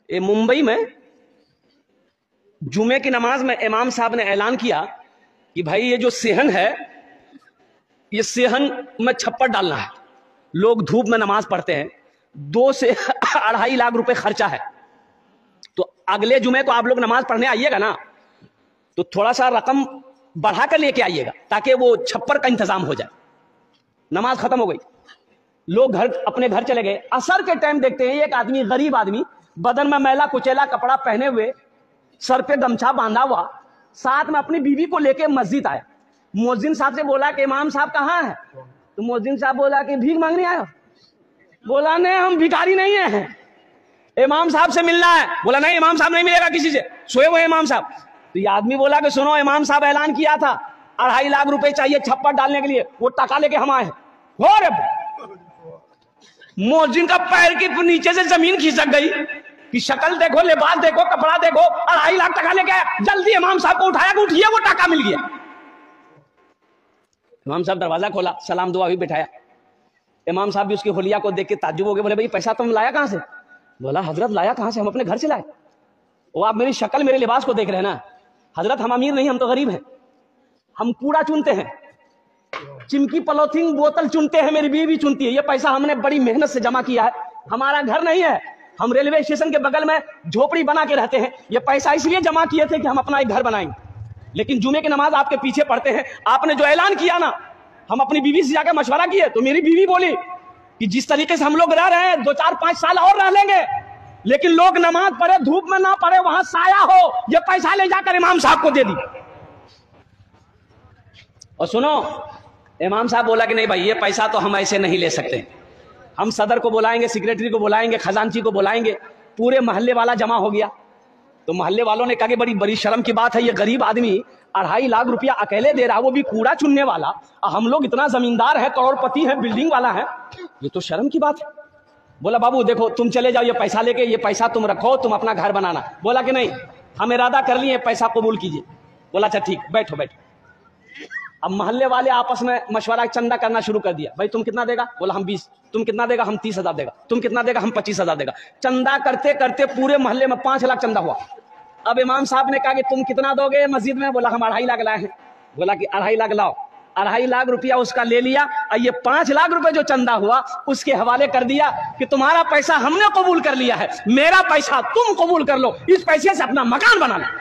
ممبئی میں جمعے کی نماز میں امام صاحب نے اعلان کیا کہ بھائی یہ جو صحن ہے یہ صحن میں چھپر ڈالنا ہے. لوگ دھوپ میں نماز پڑھتے ہیں, 2 سے 2.5 لاکھ روپے خرچہ ہے. تو اگلے جمعے کو آپ لوگ نماز پڑھنے آئیے گا نا, تو تھوڑا سا رقم بڑھا کر لے کے آئیے گا تاکہ وہ چھپر کا انتظام ہو جائے. نماز ختم ہو گئی, لوگ اپنے گھر چلے گئے. عصر کے ٹائم دیکھتے ہیں ایک آدمی, غریب آدمی, بدن میں میلا کچیلا کپڑا پہنے ہوئے, سر پہ گمچھا باندھا ہوا, ساتھ میں اپنی بیوی کو لے کے مسجد آیا. مؤذن صاحب سے بولا کہ امام صاحب کہاں ہے؟ تو مؤذن صاحب بولا کہ بھیک مانگنے آیا. بولا نہیں, ہم بھکاری نہیں ہیں, امام صاحب سے ملنا ہے. بولا نہیں, امام صاحب نہیں ملے گا کسی سے, سوئے ہوئے امام صاحب. تو یہ آدمی بولا کہ سنو, امام صاحب اعلان کیا تھا 2.5 لاکھ روپے چاہیے چھپر ڈالنے کے لیے, وہ ٹکا لے کے ہم آئے ہیں. مؤذن کا پیر کے نیچے سے زمین کھسک گئی کہ شکل دیکھو, لباس دیکھو, کپڑا دیکھو, 2.5 لاکھ ٹکا لے کے آیا. جلدی امام صاحب کو اٹھایا کہ اٹھیے, وہ ٹکا مل گیا. امام صاحب دروازہ کھولا, سلام دعا بھی بٹھایا. امام صاحب بھی اس کی حلیہ کو دیکھ کے تعجب ہو گئے. بولے بھائی پیسہ تم لایا کہاں سے؟ بولا حضرت لایا کہاں سے, ہم اپنے گھر سے لائے. وہ آپ میری شکل میرے لباس کو دیکھ رہے ہیں نا. حضرت ہم امیر نہیں, ہم تو غریب ہیں, ہم کوڑا چنتے ہیں, چمکی پلوتھین بوتل چنتے ہیں, میری بیوی چنتی ہے. یہ پیسہ ہم نے بڑی محنت سے جمع کیا ہے, ہمارا گھر نہیں ہے, ہم ریلوے اسٹیشن کے بغل میں جھوپڑی بنا کے رہتے ہیں. یہ پیسہ اس لیے جمع کیے تھے کہ ہم اپنا ایک گھر بنائیں گے. لیکن جمعے کی نماز آپ کے پیچھے پڑھتے ہیں, آپ نے جو اعلان کیا نا, ہم اپنی بیوی سے جا کے مشورہ کیے تو میری بیوی بولی کہ جس طریقے سے ہم لوگ رہ رہے ہیں 2 4 5 سال اور رہ لیں گے, لیکن لوگ نماز پڑھے دھوپ میں نہ پڑھے, وہاں سایہ ہو. یہ پیسہ لے جا کر امام صاحب کو دے دی. اور سنو, امام صاحب بولا کہ نہیں بھائی یہ پیسہ تو ہم ایسے نہیں لے سکتے, ہم صدر کو بلائیں گے, سیکریٹری کو بلائیں گے, خزانچی کو بلائیں گے. پورے محلے والا جمع ہو گیا. تو محلے والوں نے کہا کہ بڑی شرم کی بات ہے, یہ غریب آدمی 2.5 لاکھ روپیہ اکیلے دے رہا, وہ بھی کوڑا چننے والا, ہم لوگ اتنا زمیندار ہے, کروڑ پتی ہے, بلڈنگ والا ہے, یہ تو شرم کی بات ہے. بولا بابو دیکھو تم چلے جاؤ, یہ پیسہ لے کے, یہ پیسہ تم رکھو, تم اپنا گھر بنانا. بولا کہ نہیں, ہم ارادہ کر لیے, پیسہ قبول کیجیے. بولا اچھا ٹھیک, بیٹھو بیٹھو. اب محلے والے آپس میں مشورہ چندہ کرنا شروع کر دیا. بھائی تم کتنا دے گا؟ بولا ہم 20. تم کتنا دے گا؟ ہم 30,000 دے گا. تم کتنا دے گا؟ ہم 25,000 دے گا. چندہ کرتے کرتے پورے محلے میں 5 لاکھ چندہ ہوا. اب امام صاحب نے کہا کہ تم کتنا دو گے مسجد میں؟ بولا ہم 2.5 لاکھ لائے ہیں. بولا کہ 2.5 لاکھ لاؤ. 2.5 لاکھ روپیہ اس کا لے لیا, اور یہ 5 لاکھ روپے جو چندہ ہوا اس کے حوالے کر دیا کہ تمہارا پیسہ ہم نے قبول کر لیا ہے, میرا پیسہ تم قبول کر لو, اس پیسے سے اپنا مکان بنا لو.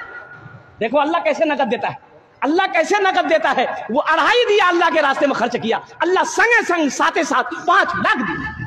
دیکھو اللہ کیسے نقد دیتا ہے, اللہ کیسے نقد دیتا ہے. وہ 2.5 دیا, اللہ کے راستے میں خرچ کیا, اللہ سنگے سنگ ساتھ 5 لاکھ دیا.